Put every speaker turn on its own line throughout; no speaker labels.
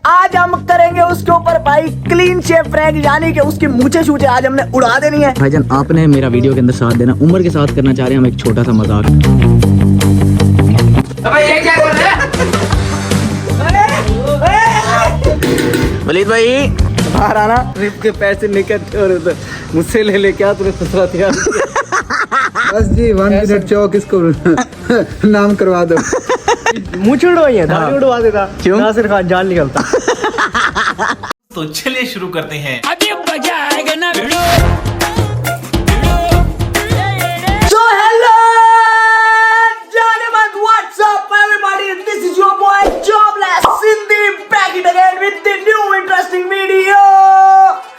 आज हम करेंगे उसके ऊपर भाई क्लीन शेव प्रैंक, यानी कि उसकी मूछे छूछे आज हमने उड़ा देनी है।
भाईजान आपने मेरा वीडियो के अंदर साथ देना, उम्र के साथ करना चाह रहे हैं हम एक छोटा सा मजाक।
ये क्या कर रहे हैं?
वलीद भाई
बाहर आना।
ट्रिप के पैसे निकलते और उधर मुझसे ले क्या तुमने फसरा दिया। बस जी 1 मिनट चौक इसको नाम करवा दो।
मुँह उड़वाइए, दाढ़ी उड़वा देता।
क्यों?
नासिर खान जान निकलता।
तो चलिए शुरू करते हैं।
So hello, gentlemen, what's up everybody? This is your boy Jobless Sindhi back it again with the new interesting video.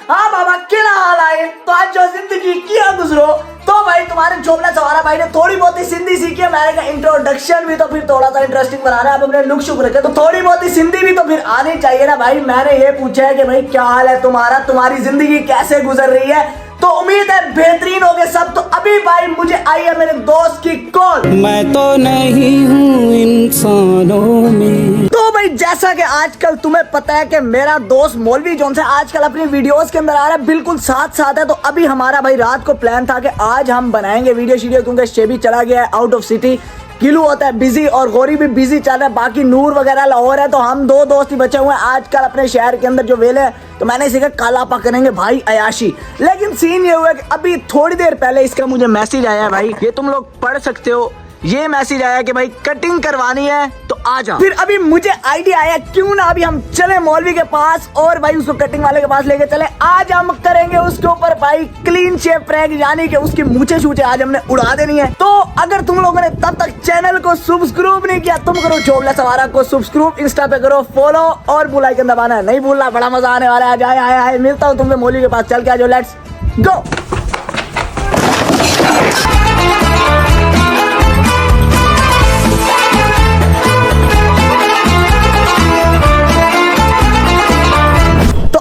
हाँ बाबा क्या हाल है? तो आज जो जिंदगी किया गुजरो तो भाई तुम्हारे जोबला सवारा भाई ने थोड़ी बहुत ही सिंधी सीखी है। मैंने कहा इंट्रोडक्शन भी तो फिर थोड़ा सा इंटरेस्टिंग बना रहा है। अब अपने लुक शुक रखे तो थोड़ी बहुत ही सिंधी भी तो फिर आनी चाहिए ना भाई। मैंने ये पूछा है कि भाई क्या हाल है तुम्हारा, तुम्हारी जिंदगी कैसे गुजर रही है? तो उम्मीद है बेहतरीन हो गए सब। तो अभी भाई मुझे आई है मेरे दोस्त की कॉल।
मैं तो नहीं हूँ इंसानों में।
तो भाई जैसा कि आजकल तुम्हें पता है कि मेरा दोस्त मौलवी जोन से आजकल अपनी वीडियोस के अंदर आ रहा है, बिल्कुल साथ साथ है। तो अभी हमारा भाई रात को प्लान था कि आज हम बनाएंगे वीडियो शीडियो, क्योंकि शेबी चला गया है आउट ऑफ सिटी, किलू होता है बिजी और गौरी भी बिजी चल रहा है, बाकी नूर वगैरह लाहौर है। तो हम दो दोस्त ही बचे हुए हैं आजकल अपने शहर के अंदर जो वेले हैं। तो मैंने इसी का काला पा करेंगे भाई अयाशी। लेकिन सीन ये हुआ कि अभी थोड़ी देर पहले इसका मुझे मैसेज आया है भाई, ये तुम लोग पढ़ सकते हो। ये मैसेज आया कि भाई कटिंग करवानी है तो आ जाओ। फिर अभी मुझे आइडिया आया क्यों ना अभी हम चले मौलवी के पास और भाई उसको कटिंग वाले के पास लेके चले। आज हम करेंगे उसके ऊपर भाई क्लीन शेव प्रैंक, यानी कि उसकी मूछे छूछे आज हमने उड़ा देनी है। तो अगर तुम लोगों ने तब तक चैनल को सब्सक्राइब नहीं किया, तुम करो जोबला सवारा को सब्सक्राइब, इंस्टा पे करो फॉलो और बेल आइकन दबाना नहीं भूलना। बड़ा मजा आने वाला है। आए आए आए मिलता हूँ तुमसे मौलवी के पास, चल के आ जाओ, लेट्स गो।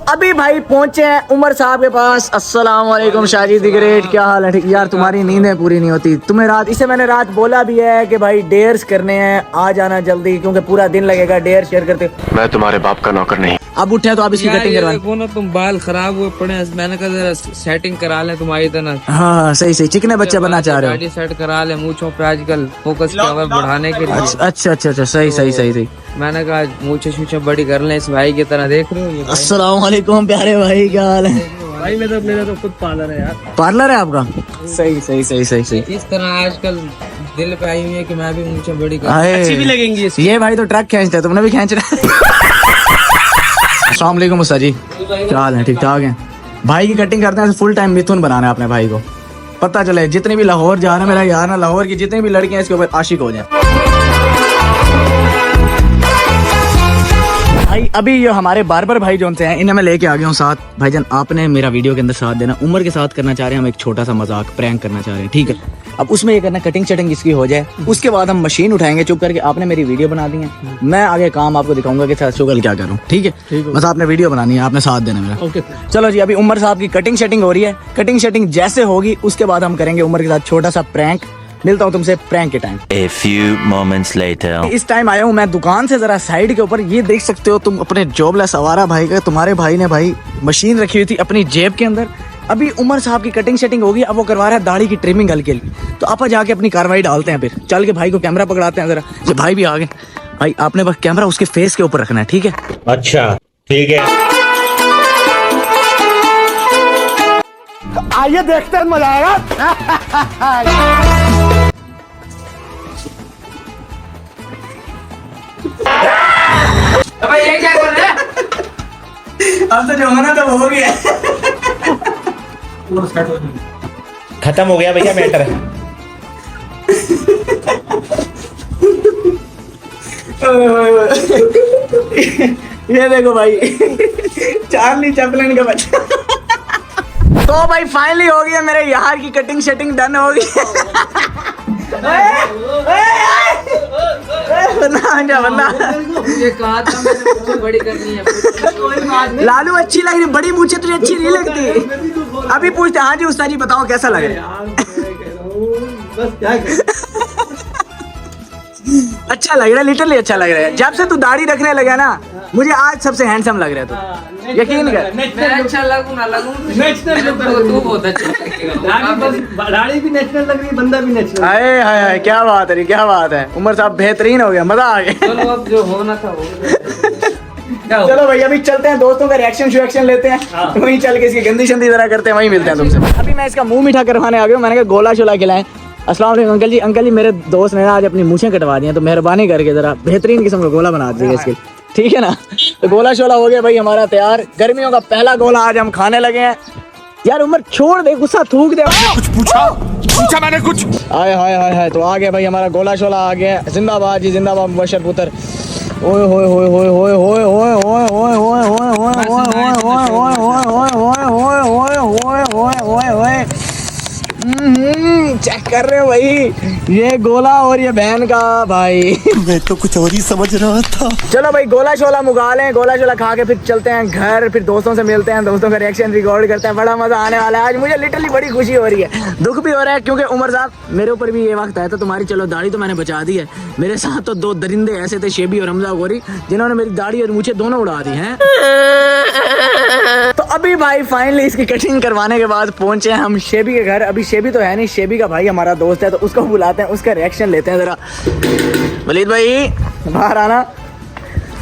अभी भाई पहुंचे हैं उमर साहब के पास। अस्सलाम वालेकुम शाजी दी ग्रेट, क्या हाल है? ठीक यार, तुम्हारी नींदें पूरी नहीं होती। तुम्हें रात इसे मैंने रात बोला भी है कि भाई डेयर्स करने हैं, आ जाना जल्दी, क्योंकि पूरा दिन लगेगा डेयर शेयर करते।
मैं तुम्हारे बाप का नौकर नहीं।
अब उठे तो आप इसकी कटिंग करवाएं।
देखो ना तुम बाल खराब हुए पड़े हैं, मैंने कहा जरा सेटिंग करा ले तुम्हारी तरह।
हाँ सही सही, चिकने बच्चे बनना चाह रहे हो।
सेट करा ले मूंछों पे आजकल फोकस किया हुआ है बढ़ाने के लिए।
अच्छा अच्छा अच्छा, सही सही सही सही।
मैंने कहा मूछे छूछे बड़ी कर ले इस भाई की तरह। देख रहे हो ये भाई?
अस्सलाम वालेकुम प्यारे भाई, क्या हाल है?
भाई मेरा तो खुद पार्लर है यार।
पार्लर है आपका? सही सही सही सही सही।
इस तरह आजकल दिल पे आई हुई है कि मैं भी मूछे बड़ी कर।
अच्छी भी लगेंगी ये भाई। तो ट्रक खींचते, तुमने भी खींच रहा। अस्सलाम वालेकुम मुस्ता जी, क्या हाल है? ठीक ठाक है। भाई की कटिंग करते हैं, फुल टाइम मिथुन बनाना है अपने भाई को। पता चले जितनी भी लाहौर जा रहा है मेरा यार ना, लाहौर की जितनी भी लड़कियां इसके ऊपर आशिक हो जाए। भाई अभी ये हमारे बार्बर भाई जोन से हैं, इन्हें मैं लेके आ गया हूँ साथ। भाईजान आपने मेरा वीडियो के अंदर साथ देना, उम्र के साथ करना चाह रहे हैं हम एक छोटा सा मजाक प्रैंक करना चाह रहे हैं, ठीक है? अब उसमें ये करना कटिंग शटिंग इसकी हो जाए, उसके बाद हम मशीन उठाएंगे चुप करके। आपने मेरी वीडियो बना दी है, मैं आगे काम आपको दिखाऊंगा कि शुगल क्या करूँ, ठीक है? बस आपने वीडियो बनानी है, आपने साथ देना मेरा।
ओके
चलो जी, अभी उमर साहब की कटिंग शटिंग हो रही है। कटिंग शटिंग जैसे होगी उसके बाद हम करेंगे उमर के साथ छोटा सा प्रैंक। मिलता हूँ तुमसे प्रैंक के time.
A few moments later.
इस टाइम आया हूँ मैं दुकान से जरा साइड के ऊपर। ये देख सकते हो तुम अपने जोबला सवारा भाई का, तुम्हारे भाई ने भाई मशीन रखी हुई थी अपनी जेब के अंदर। अभी उमर साहब की कटिंग शटिंग होगी, अब वो करवा रहा है दाढ़ी की ट्रिमिंग हल्के लिए। तो आप जाके अपनी कार्रवाई डालते हैं, फिर चल के भाई को कैमरा पकड़ाते हैं जरा। ये भाई भी आ गए। भाई आपने बस कैमरा उसके फेस के ऊपर रखना है, ठीक है?
अच्छा ठीक है।
आइए देखते हैं, मजा आएगा।
ये क्या कर रहे हैं?
अब तो जो होना था वो हो गया।
खत्म हो गया भैया मैटर।
ये देखो भाई, चार्ली चैपलिन का बच्चा। तो भाई फाइनली हो गया, मेरे यार की कटिंग शटिंग डन हो गई।
मुझे कहा था मैंने मूछें बड़ी करनी है।
लालू अच्छी लग रही, बड़ी मूछें तुझे अच्छी नहीं लगती? अभी पूछते। हाँ जी उस्ताद जी बताओ कैसा लग रहा है?
बस क्या
अच्छा लग रहा है, लिटरली अच्छा लग रहा है। जब से तू दाढ़ी रखने लगा ना, मुझे आज सबसे हैंडसम लग रहा है तू, यकीन कर।
मैं अच्छा लगूं ना लगूं, तू बहुत अच्छा लगेगा।
दाढ़ी भी नेचुरल लग रही है, बंदा भी नेचुरल।
हाय हाय हाय, क्या बात है, क्या बात है। उमर साहब बेहतरीन हो गया, मजा आ गया।
चलो अब जो होना था हो गया।
चलो भाई अभी चलते हैं, दोस्तों का रिएक्शन लेते हैं, वहीं चल के इसकी गंदी शंदी जरा करते हैं, वहीं मिलते हैं तुमसे। अभी मैं इसका मुंह मीठा करवाने आ गया हूँ, मैंने कहा गोला शोला खिलाएं। अस्सलाम वालेकुम अंकल जी। अंकल जी मेरे दोस्त ने ना आज अपनी मूछें कटवा दी हैं, तो मेहरबानी करके जरा बेहतरीन किस्म का गोला बना दीजिएगा इसके लिए, ठीक है ना। तो गोला शोला हो गया भाई हमारा तैयार, गर्मियों का पहला गोला आज हम खाने लगे हैं। यार उमर छोड़ दे, गुस्सा थूक दे।
कुछ पूछा मैंने कुछ।
हाय हाय हाय हाय, तो आ गया भाई हमारा गोला शोला आ गया। जिंदाबाद जी जिंदाबाद मुबशर पुत्र। ओए होए होए होए होए होए होए होए होए होए होए होए होए होए होए होए होए। चेक कर रहे हो भाई, ये गोला और ये बहन का भाई।
मैं तो कुछ और ही समझ रहा था।
चलो भाई गोला शोला मुका लें, गोला शोला खा के फिर चलते हैं घर, फिर दोस्तों से मिलते हैं, दोस्तों का रिएक्शन रिकॉर्ड करते हैं। बड़ा मजा आने वाला है आज, मुझे लिटरली बड़ी खुशी हो रही है, दुख भी हो रहा है, क्योंकि उमर साहब मेरे ऊपर भी ये वक्त आया था। तुम्हारी चलो दाढ़ी तो मैंने बचा दी है, मेरे साथ तो दो दरिंदे ऐसे थे, शेबी और हमजा गोरी, जिन्होंने मेरी दाढ़ी और मूछें दोनों उड़ा दी हैं। तो अभी भाई फाइनली इसकी कटिंग करवाने के बाद पहुंचे हैं हम शेबी के घर। अभी शेबी तो है नहीं, शेबी का भाई हमारा दोस्त है, तो उसको बुलाते हैं, उसका रिएक्शन लेते हैं जरा। वलीद भाई बाहर आना।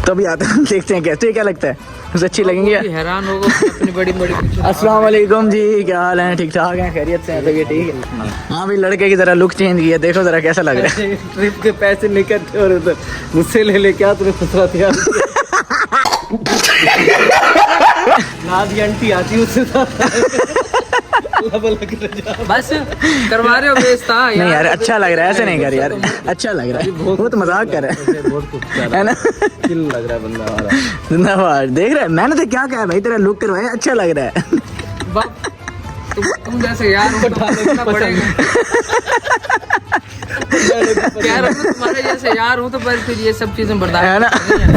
तो अभी आते हैं, देखते हैं कैसे, क्या लगता है उसे अच्छी लगेंगी।
हैरान होगा अपनी बड़ी बड़ी।
अस्सलाम वालेकुम जी, क्या हाल है, ठीक ठाक हैं, खैरियत से हैं, तो ये ठीक है। हाँ भाई लड़के की जरा लुक चेंज किया, देखो जरा कैसा लग रहा है।
ट्रिप के पैसे निकलते और उधर मुझसे ले क्या तूने फसरा दिया। नाज की आंटी आती उससे
बस करवा रहे हो बेचता
नहीं यार अच्छा लग रहा है, ऐसे नहीं कर यार, अच्छा लग रहा है, बहुत मजाक कर रहा है ना।
किल लग रहा है बंदा हमारा।
जिंदाबाद। देख रहा है मैंने तो क्या कहा भाई, तेरा लुक करवाया, अच्छा लग रहा है।
तुम जैसे यार उठाना पड़ेगा। यार तुम्हारे जैसे यार हूँ तो फिर ये सब चीजें
है
बर्दाश्त
ना।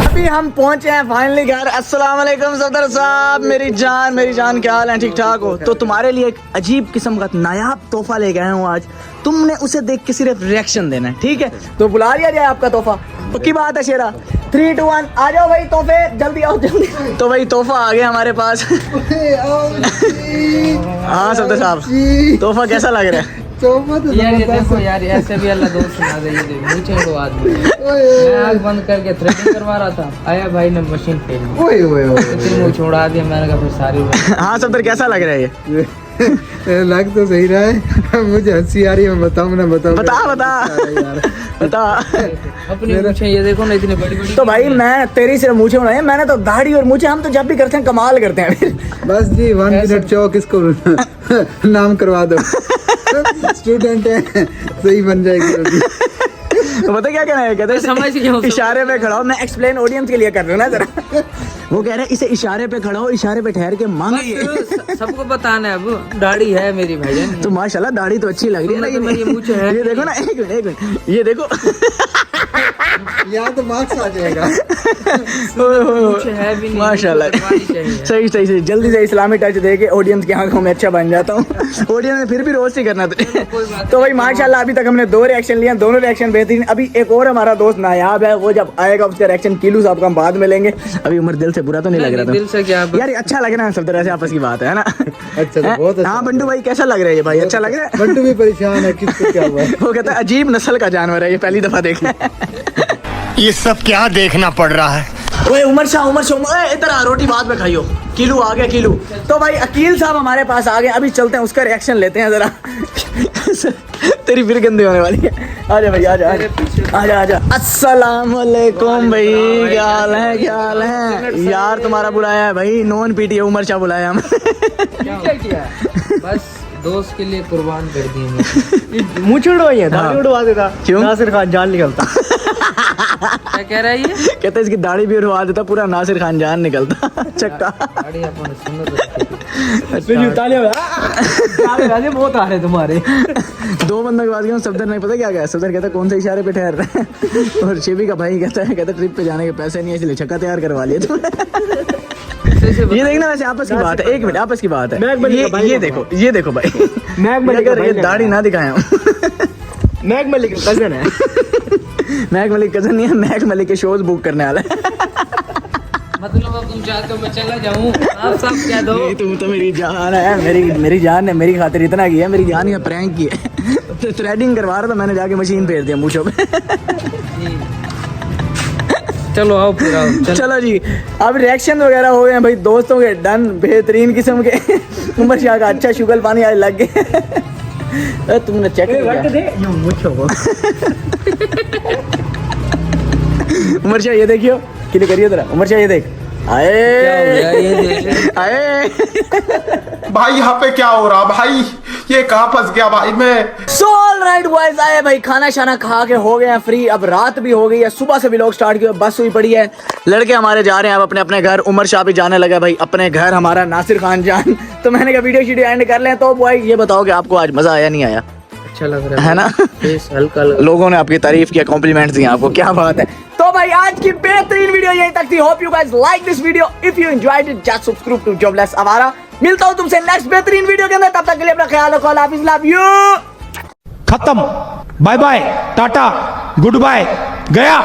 अभी हम पहुंचे हैं फाइनली घर। अस्सलाम वालेकुम सफदर साहब, मेरी जान क्या हाल है, ठीक ठाक हो। तो तुम्हारे लिए एक अजीब किस्म का नायाब तोहफा लेके आया हूँ आज, तुमने उसे देख के सिर्फ रिएक्शन देना है, ठीक है। तो बुला लिया जाए आपका तोहफा, पक्की बात है शेरा। 3, 2, 1 आ जाओ भाई, तोहफे जल्दी आओ जल्दी। तो भाई तोहफा आ गया हमारे पास। हाँ सफदर साहब तोहफा कैसा लग रहा है।
यार ये देखो यार, ऐसे भी अल्लाह दोस्त सुना दे। ये देखो नीचे वो आदमी, मैं आँख बंद करके थ्रेडिंग करवा रहा था, आया भाई ने मशीन फेल दी,
ओए ओए ओए
फिर मुँह छोड़ा दिया। मैंने कहा फिर सारी
हाँ सफदर कैसा लग रहा है ये।
लग तो सही रहा है, मुझे हंसी आ रही है, मैं बताऊँ ना बताऊँ।
बता
अपनी मूछें ये देखो ना, इतनी बड़ी बड़ी।
तो भाई मैं तेरी सिर्फ मूछें उड़ाई, मैंने तो दाढ़ी और मूछें, हम तो जब भी करते हैं कमाल करते हैं फिर।
बस जी 1 मिनट चौक इसको नाम करवा दो। स्टूडेंट है, सही बन जाएगी अभी।
तो पता क्या कहना है, कहते
समझ गया हूँ।
इशारे पे खड़ा हो, मैं एक्सप्लेन ऑडियंस के लिए कर रहा हूँ ना जरा। वो कह रहे हैं इसे इशारे पे खड़ा हो, इशारे पे ठहर के मांगिए।
बस सबको बताना है, अब दाढ़ी है मेरी भाई।
तो माशाल्लाह दाढ़ी तो अच्छी लग रही है, लेकिन
ये मूछें है।
ये देखो ना, एक मिनट ये देखो।
यहाँ तो मार्क्स आ जाएगा।
मूछें है भी नहीं,
माशाल्लाह सही जल्दी से इस्लामी टच दे के ऑडियंस की आंखों में अच्छा बन जाता हूँ। ऑडियंस ने फिर भी रोस्ट ही करना तो भाई माशाल्लाह अभी तक हमने 2 रिएक्शन लिए, दोनों रिएक्शन बेहतरीन। अभी एक और हमारा दोस्त नायाब है, वो जब आएगा उसका रिएक्शन कीलू साहब का हम बाद में लेंगे। अभी उमर दिल से बुरा तो नहीं लग रहा था,
दिल से क्या
यार अच्छा लग रहा है, सब तरह से आपस की बात है ना।
अच्छा तो बहुत अच्छा।
हाँ बंटू भाई कैसा लग रहा है ये भाई, अच्छा लग रहा है।
बंटू भी परेशान है, किसको क्या हुआ है।
वो कहता है अजीब नस्ल का जानवर है ये, पहली दफा देखा है।
ये सब क्या देखना पड़ रहा है।
ओए उमर शाह इधर आ, रोटी बाद में खाइयो। कीलू आ गया कीलू। तो भाई अकील साहब हमारे पास आ गए, अभी चलते हैं उसका रिएक्शन लेते हैं जरा। तेरी फिर गंदी होने वाली है। आजा भाई आजा। अस्सलाम वालेकुम भाई, क्या हाल है यार, तुम्हारा बुलाया है भाई, नॉन पीटी उमर शाह बुलाया हम।
क्या किया, बस दोस्त के लिए कुर्बान कर दिए।
मुँह छुड़वाई है, दाढ़ी उड़वा देता।
क्यों?
नासिर खान जान निकलता।
क्या कह रहा है ये?
कहते इसकी दाढ़ी भी उड़वा देता, पूरा नासिर खान जान निकलता। चक्का
दाढ़ी अपन सुन्नत
बहुत आ रहे तुम्हारे।
2 बंदों के बाद सफदर नहीं पता क्या गया, सफदर कहता कौन से इशारे पे ठहर रहा है, और शेबी का भाई कहता ट्रिप पे जाने के पैसे नहीं है, इसलिए छक्का तैयार करवा लिया तुम। ये देखना वैसे आपस की बात है, 1 मिनट आपस की बात है। ये देखो भाई, अगर ये दाढ़ी ना दिखाया
मैक मलिक कजन है।
महक मलिक कजन नहीं है, महक मलिक के शोज बुक करने वाला है।
मतलब अब तुम चाहते हो मैं चला जाऊँ? आप सब क्या दो?
नहीं, तुम तो मेरी जान है, मेरी जान है, मेरी खातिर इतना किया, मेरी जान ही प्रैंक की है। थ्रेडिंग करवा रहा था मैंने, जाके मशीन फेर दिया मूंछों पे।
चलो आओ फिर आओ।
चलो जी, अब रिएक्शन वगैरह हो गए हैं भाई दोस्तों के, डन बेहतरीन किस्म के। उमर शाह का अच्छा शुगल पानी आज लग गए। तुमने चेक किया? उमर शाह ये देखियो, क्लिक करिए जरा। उमर शाह ये देख, आए आए।
भाई यहाँ पे क्या हो रहा भाई, ये कहाँ फंस गया भाई मैं।
सो ऑलराइट बॉयज, आए भाई खाना शाना खा के हो गए हैं फ्री। अब रात भी हो गई है, सुबह से भी लोग स्टार्ट किए, बस हुई पड़ी है। लड़के हमारे जा रहे हैं अब अपने अपने घर। उमर शाह भी जाने लगा भाई अपने घर, हमारा नासिर खान जान। तो मैंने कहा वीडियो शीडियो एंड कर लें। तो बॉय ये बताओ कि आपको आज मजा आया नहीं आया?
अच्छा लग रहा
है ना?
फेस हल्का लग
लोगों ने आपकी तारीफ किया, कॉम्प्लीमेंट्स दिए आपको, क्या बात है। तो भाई आज की बेहतरीन वीडियो यहीं तक थी। Hope you guys like this video. If you enjoyed it just subscribe to Jobless Awara. मिलता हूं तुमसे नेक्स्ट बेहतरीन वीडियो के अंदर, तब तक के लिए अपना ख्याल रखो। अल्लाह हाफिज़, लव यू।
खत्म, bye bye, tata, goodbye, गया।